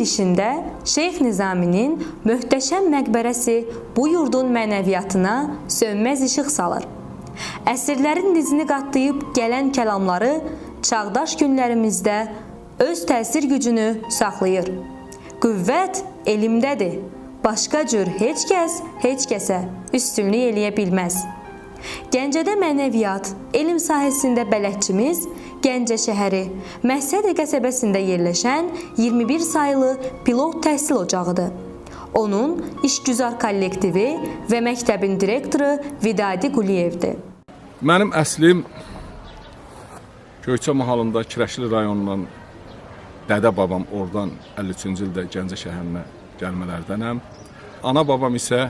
girişində Şeyx Nizaminin möhtəşəm məqbərəsi bu yurdun mənəviyyatına sönməz işıq salır. Əsrlərin dizini qatlayıb gələn kəlamları çağdaş günlərimizdə öz təsir gücünü saxlayır. Qüvvət elmdədir. Başqa cür heç kəs heç kəsə üstünlük eləyə bilməz. Gəncədə mənəviyyat, elm sahəsində bələdçimiz Gəncə şəhəri, Məhsədi qəsəbəsində yerləşən 21 sayılı pilot təhsil ocağıdır. Onun işgüzar kollektivi və məktəbin direktoru Vidadi Quliyevdir. Mənim əslim Göyçə mahalında Kirəşli rayonundan dədə babam oradan 53-cü ildə Gəncə şəhərinə gəlmələrdənəm. Ana babam isə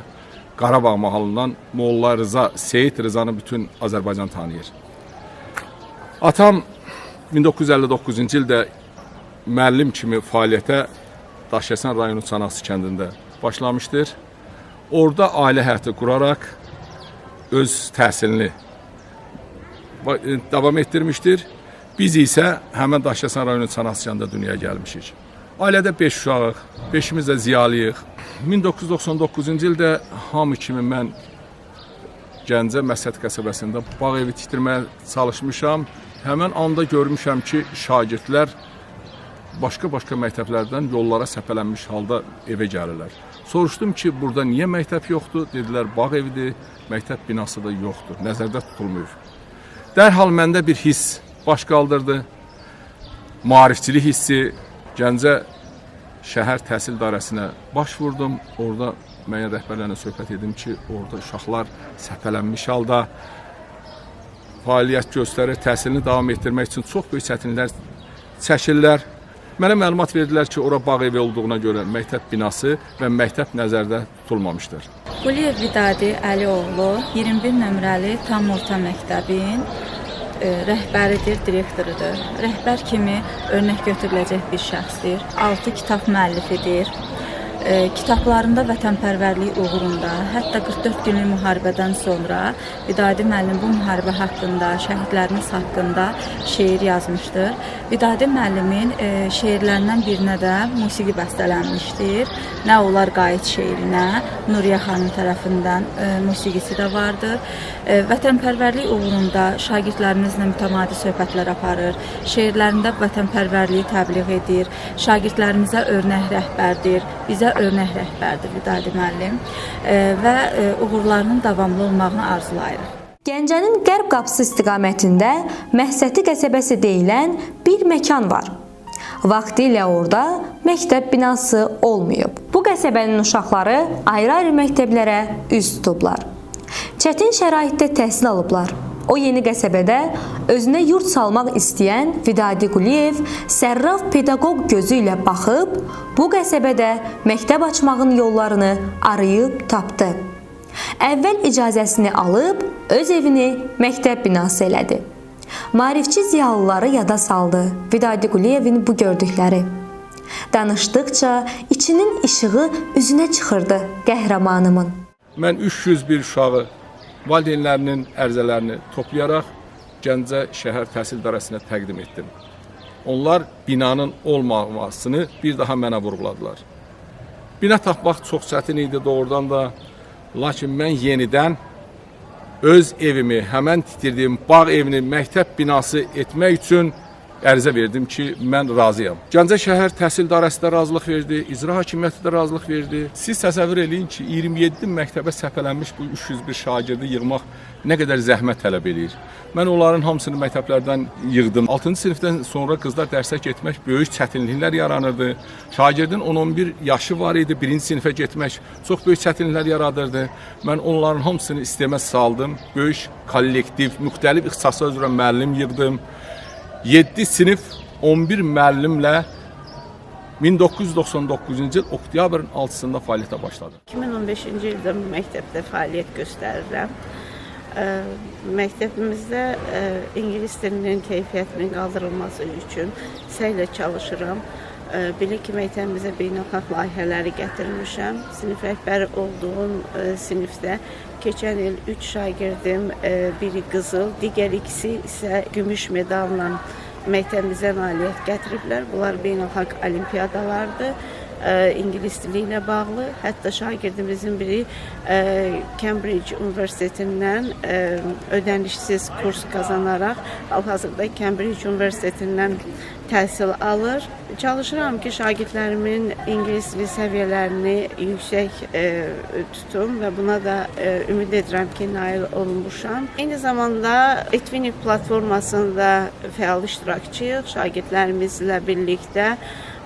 Qarabağ mahalından Molla Rıza, Seyid Rızanı bütün Azərbaycan tanıyır. Atam 1959-cu ildə müəllim kimi fəaliyyətə Daşkəsən rayonu Çanaqsı kəndində başlamışdır. Orada ailə həyatı quraraq öz təhsilini davam etdirmişdir. Biz isə həmən Daşkəsən rayonu Çanaqsı kəndində dünyaya gəlmişik. Ailədə 5 uşağıq, 5-imiz də ziyalıyıq. 1999-cu ildə hamı kimi mən Gəncə Məsəd qəsəbəsində bağ evi tikdirməyə çalışmışam. Həmən anda görmüşəm ki, şagirdlər başqa məktəblərdən yollara səpələnmiş halda evə gəlirlər. Soruşdum ki, burada niyə məktəb yoxdur? Dedilər, bağ evidir, məktəb binası da yoxdur, nəzərdə tutulmuyor. Dərhal məndə bir hiss baş qaldırdı. Maarifçilik hissi. Gəncə şəhər təhsil idarəsinə baş vurdum. Orada müəyyən rəhbərlərlə söhbət edim ki, orada uşaqlar səpələnmiş halda fəaliyyət göstərir, təhsilini davam etdirmək üçün çox böyük çətinliklər çəkirlər. Mənə məlumat verdilər ki, ora bağ evi olduğuna görə məktəb binası və məktəb nəzərdə tutulmamışdır. Quliyev Vidadi Əlioğlu 21 nömrəli tam orta məktəbin rəhbəridir, direktorudur. Rəhbər kimi örnək götürüləcək bir şəxsdir. 6 kitab müəllifidir. Kitablarında vətənpərvərlik uğrunda, hətta 44 günlük müharibədən sonra Vidadi müəllim bu müharibə haqqında, şəhidlərimiz haqqında şeir yazmışdır. Vidadi müəllimin şeirlərindən birinə də musiqi bəstələnmişdir. Nə olar qayıt şeirinə, Nuriyə xanım tərəfindən musiqisi də vardır. Vətənpərvərlik uğrunda şagirdlərimizlə mütəmadi söhbətlər aparır. Şeirlərində vətənpərvərliyi təbliğ edir. Şagirdlərimizə örnək rəhbərdir. Bizə örnək rəhbərdir Vidadi müəllim və uğurlarının davamlı olmağını arzulayırıq. Gəncənin qərb qapısı istiqamətində Məhsəti qəsəbəsi deyilən bir məkan var. Vaxtilə orada məktəb binası olmayıb. Bu qəsəbənin uşaqları ayrı-ayrı məktəblərə üz tutublar. Çətin şəraitdə təhsil alıblar. O yeni qəsəbədə özünə yurt salmaq istəyən Vidadi Quliyev sərraf pedaqoq gözü ilə baxıb, bu qəsəbədə məktəb açmağın yollarını arayıb tapdı. Əvvəl icazəsini alıb, öz evini məktəb binası elədi. Maarifçi ziyalıları yada saldı Vidadi Quliyevin bu gördükləri. Danışdıqca içinin işığı üzünə çıxırdı qəhrəmanımın. Mən 301 uşağı valideynlərinin ərizələrini toplayaraq Gəncə şəhər təhsil idarəsinə təqdim etdim. Onlar binanın olmamasını bir daha mənə vurğuladılar. Bina tapmaq çox çətin idi doğrudan da, lakin mən yenidən öz evimi, həmən tikdirdiyim bağ evini məktəb binası etmək üçün ərizə verdim ki, mən razıyam. Gəncə şəhər təhsil idarəsi də razılıq verdi, icra hakimiyyəti də razılıq verdi. Siz təsəvvür eləyin ki, 27 məktəbə səpələnmiş bu 301 şagirdi yığmaq nə qədər zəhmət tələb edir. Mən onların hamısını məktəblərdən yığdım. 6-cı sinifdən sonra qızlar dərsə getmək böyük çətinliklər yaranırdı. Şagirdin 10-11 yaşı var idi, 1-ci sinifə getmək çox böyük çətinliklər yaradırdı. Mən onların hamısını sistemə saldım. Böyük kollektiv, müxtəlif ixtisaslar üzrə müəllim yığdım. 7 sinif 11 müəllimlə 1999-cu il oktyabrın 6-sında fəaliyyətə başladı. 2015-ci ildə bu məktəbdə fəaliyyət göstərirəm. Məktəbimizdə ingilis dilinin keyfiyyətinin qaldırılması üçün səylə çalışıram. Belə ki, məktəbimizə beynəlxalq layihələri gətirmişəm. Sinif rəhbəri olduğum sinifdə keçən il 3 şagirdim, biri qızıl, digər ikisi isə gümüş medalla məktəbimizə nailiyyət gətiriblər. Bunlar beynəlxalq olimpiyadalardır. ingilis dili ilə bağlı. Hətta şagirdimizin biri Cambridge Universitetindən ödənişsiz kurs qazanaraq hal-hazırda Cambridge Universitetindən təhsil alır. Çalışıram ki, şagirdlərimin ingilis dili səviyyələrini yüksək tutum və buna da ümid edirəm ki, nail olunmuşam. Eyni zamanda Etvinnik platformasında fəal iştirakçıyıq. Şagirdlərimizlə birlikdə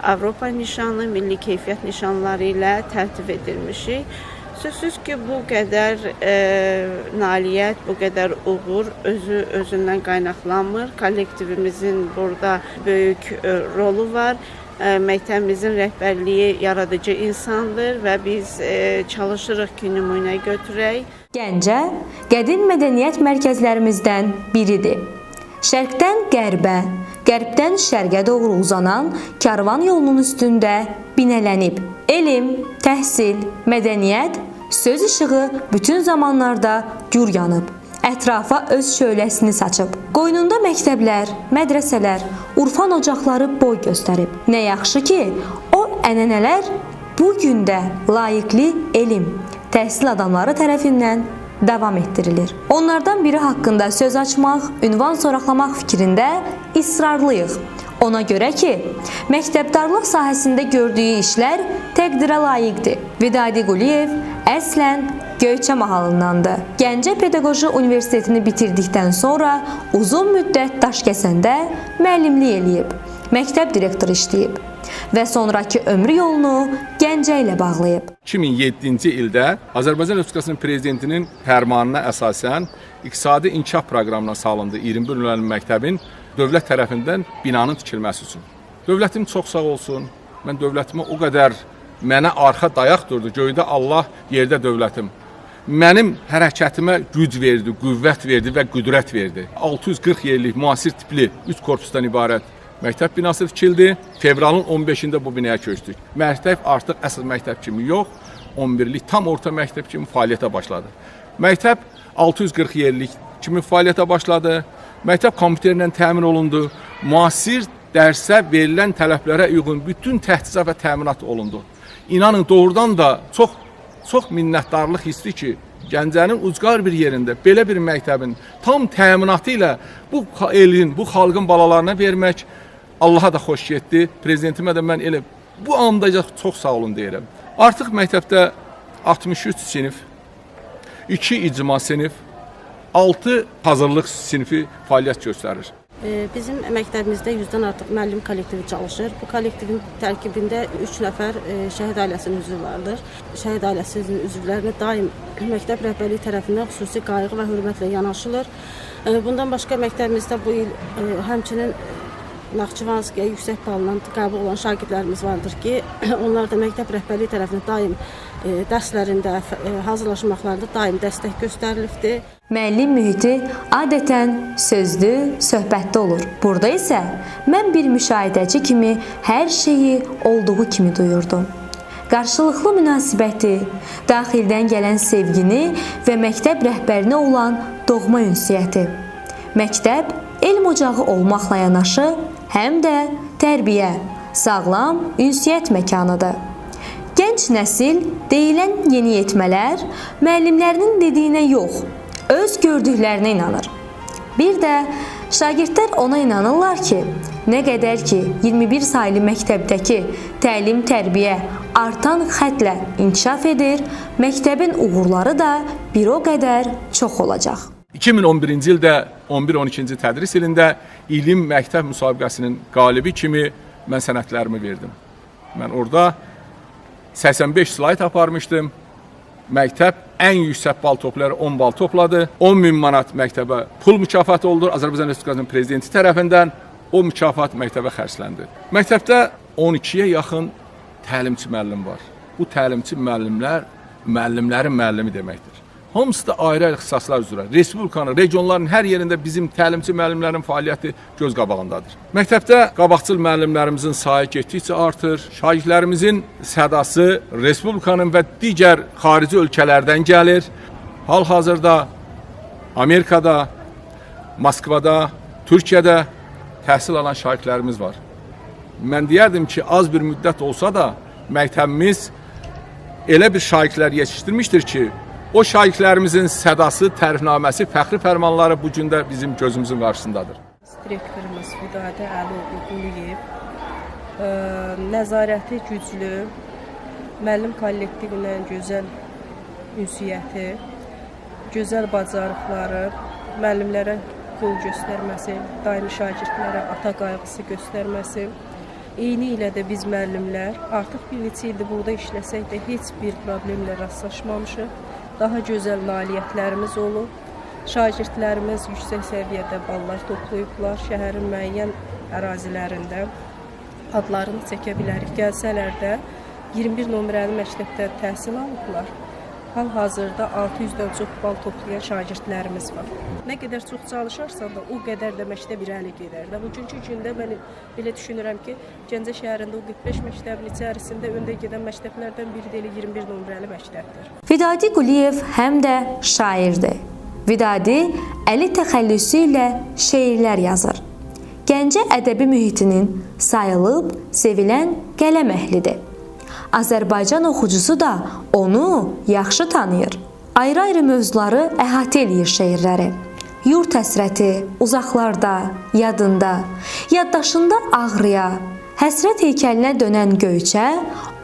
Avropa nişanı, milli keyfiyyət nişanları ilə tərtib edilmişik. Sözsüz ki, bu qədər nailiyyət, bu qədər uğur özündən qaynaqlanmır. Kollektivimizin burada böyük rolu var. Məktəbimizin rəhbərliyi yaradıcı insandır və biz çalışırıq ki, nümunə götürək. Gəncə qədim mədəniyyət mərkəzlərimizdən biridir. Şərqdən qərbə, qərbdən şərqə doğru uzanan karvan yolunun üstündə binələnib. Elm, təhsil, mədəniyyət, söz işığı bütün zamanlarda gür yanıb. Ətrafa öz şöləsini saçıb. Qoynunda məktəblər, mədrəsələr, urfan ocaqları boy göstərib. Nə yaxşı ki, o ənənələr bu gün də layiqli elm, təhsil adamları tərəfindən davam etdirilir. Onlardan biri haqqında söz açmaq, ünvan soraqlamaq fikrində israrlıyıq. Ona görə ki, məktəbdarlıq sahəsində gördüyü işlər təqdirə layiqdir. Vidadi Quliyev əslən Göyçə mahalındandır. Gəncə Pedaqoji Universitetini bitirdikdən sonra uzun müddət Daşkəsəndə müəllimlik eləyib, məktəb direktoru işləyib və sonrakı ömrü yolunu Gəncə ilə bağlayıb. 2007-ci ildə Azərbaycan Respublikasının prezidentinin fərmanına əsasən iqtisadi inkişaf proqramına salındı 21 nömrəli məktəbin dövlət tərəfindən binanın tikilməsi üçün. Dövlətim çox sağ olsun. Mən dövlətimə o qədər mənə arxa dayaq durdu. Göydə Allah, yerdə dövlətim. Mənim hərəkətimə güc verdi, qüvvət verdi və qüdrət verdi. 640 yerlik müasir tipli 3 korpusdan ibarət məktəb binası tikildi. Fevralın 15-də bu binaya köçdük. Məktəb artıq əsl məktəb kimi yox, 11-lik tam orta məktəb kimi fəaliyyətə başladı. Məktəb 640 yerlik kimi fəaliyyətə başladı. Məktəb kompüterlə təmin olundu. Müasir dərsə verilən tələblərə uyğun bütün təchizat və təminat olundu. İnanın doğrudan da çox minnətdarlıq hissi ki, Gəncənin ucqar bir yerində belə bir məktəbin tam təminatı ilə bu elin, bu xalqın balalarına vermək Allaha da xoş getdi. Prezidentimə də mən elə bu andaca çox sağ olun deyirəm. Artıq məktəbdə 63 sinif, 2 icma sinif, 6 hazırlıq sinifi fəaliyyət göstərir. Bizim məktəbimizdə 100-dən artıq müəllim kollektivi çalışır. Bu kollektivin tərkibində 3 nəfər şəhid ailəsinin üzvü vardır. Şəhid ailəsinin üzvlərinə daim məktəb rəhbərliyi tərəfindən xüsusi qayğı və hörmətlə yanaşılır. Bundan başqa məktəbimizdə bu il həmçinin Naxçıvanskiyə yüksək balından qəbul olan şagirdlərimiz vardır ki, onlar da məktəb rəhbərliyi tərəfindən daim dərslərində, hazırlaşmaqlarında daim dəstək göstərilibdir. Müəllim mühiti adətən sözlü, söhbətli olur. Burada isə mən bir müşahidəçi kimi hər şeyi olduğu kimi duyurdum. Qarşılıqlı münasibəti, daxildən gələn sevgini və məktəb rəhbərinə olan doğma ünsiyyəti. Məktəb elm ocağı olmaqla yanaşı, həm də tərbiyə, sağlam ünsiyyət məkanıdır. Gənc nəsil deyilən yeniyetmələr müəllimlərinin dediyinə yox, öz gördüklərinə inanır. Bir də şagirdlər ona inanırlar ki, nə qədər ki 21 saylı məktəbdəki təlim, tərbiyə artan xətlə inkişaf edir, məktəbin uğurları da bir o qədər çox olacaq. 2011-ci ildə 11-12-ci tədris ilində ilim məktəb müsabiqəsinin qalibi kimi mən sənədlərimi verdim. Mən orada 85 slayd aparmışdım. Məktəb ən yüksək bal topları 10 bal topladı. 10.000 manat məktəbə pul mükafatı oldu. Azərbaycan Respublikasının prezidenti tərəfindən o mükafat məktəbə xərcləndi. Məktəbdə 12-yə yaxın təlimçi müəllim var. Bu təlimçi müəllimlərin müəllimi deməkdir. Hamısı da ayrı-ayrı ixtisaslar üzrə. Respublikanın, regionların hər yerində bizim təlimçi müəllimlərin fəaliyyəti göz qabağındadır. Məktəbdə qabaqcıl müəllimlərimizin sayı getdikcə artır. Şagirdlərimizin sədası Respublikanın və digər xarici ölkələrdən gəlir. Hal-hazırda Amerikada, Moskvada, Türkiyədə təhsil alan şagirdlərimiz var. Mən deyərdim ki, az bir müddət olsa da məktəbimiz elə bir şagirdlər yetişdirmişdir ki, o şagirdlərimizin sədası, tərifnaməsi, fəxri fərmanları bu gün də bizim gözümüzün qarşısındadır. Direktorumuz Vidadi Əliyoğlu Quliyev nəzarəti güclü, müəllim kollektivi ilə gözəl ünsiyyəti, gözəl bacarıqları, müəllimlərə qol göstərməsi, daimi şagirdlərə ata qayğısı göstərməsi. Eyni ilə də biz müəllimlər artıq bir neçə ildir burada işləsək də heç bir problemlə rastlaşmamışıq. Daha gözəl nailiyyətlərimiz olub. Şagirdlərimiz yüksək səviyyədə ballar toplayıblar. Şəhərin müəyyən ərazilərində adlarını çəkə bilərik. Gəlsələr də 21 nömrəli məktəbdə təhsil alıblar. Hal-hazırda 600-dən çox bal toplayan şagirdlərimiz var. Nə qədər çox çalışarsan da o qədər də məktəb irəli gedər. Bugünkü gündə mən belə düşünürəm ki, Gəncə şəhərində o 45 məktəbin içərisində öndə gedən məktəblərdən biri də elə 21 nömrəli məktəbdir. Vidadi Quliyev həm də şairdir. Vidadi əli təxəllüsü ilə şeirlər yazır. Gəncə ədəbi mühitinin sayılıb sevilən qələm əhlidir. Azərbaycan oxucusu da onu yaxşı tanıyır. Ayrı-ayrı mövzuları əhatə eləyir şeirləri. Yurt həsrəti, uzaqlarda, yadında, yaddaşında ağrıya, həsrət heykəlinə dönən Göyçə,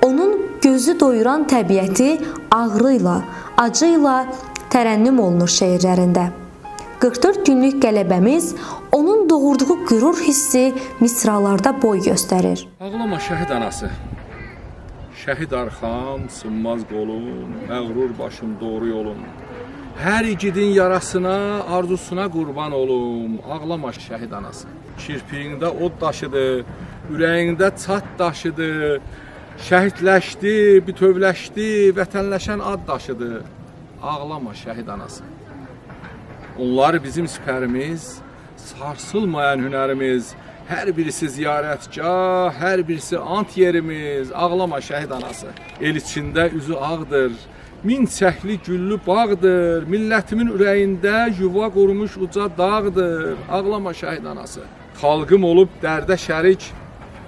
onun gözü doyuran təbiəti ağrıyla, acıyla tərənnüm olunur şeirlərində. 44 günlük qələbəmiz onun doğurduğu qürur hissi misralarda boy göstərir. Ağlama şəhid anası. Şəhid arxam, sınmaz qolum, məğrur başım doğru yolum. Hər igidin yarasına, arzusuna qurban olum. Ağlama şəhid anası. Kirpiyində od daşıdı, ürəyində çat daşıdı. Şəhidləşdi, bütövləşdi, vətənləşən ad daşıdı. Ağlama şəhid anası. Onlar bizim sipərimiz, sarsılmayan hünərimiz. Hər birisi ziyarətgah, hər birisi ant yerimiz. Ağlama şəhid anası. El içində üzü ağdır, min çəkli güllü bağdır. Millətimin ürəyində yuva qurmuş uca dağdır. Ağlama şəhid anası. Xalqım olub dərdə şərik,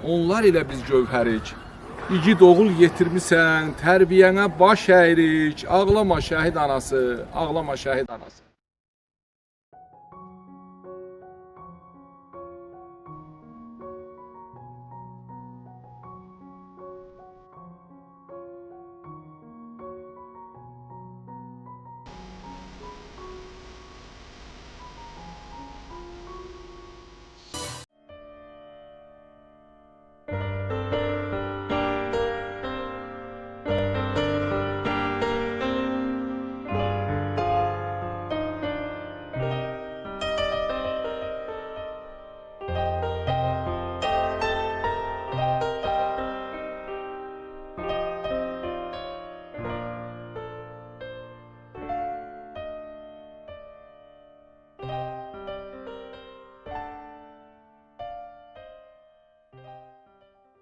onlar ilə biz gövhərik. İgid oğul yetirmisən, tərbiyənə baş əyirik. Ağlama şəhid anası, ağlama şəhid anası.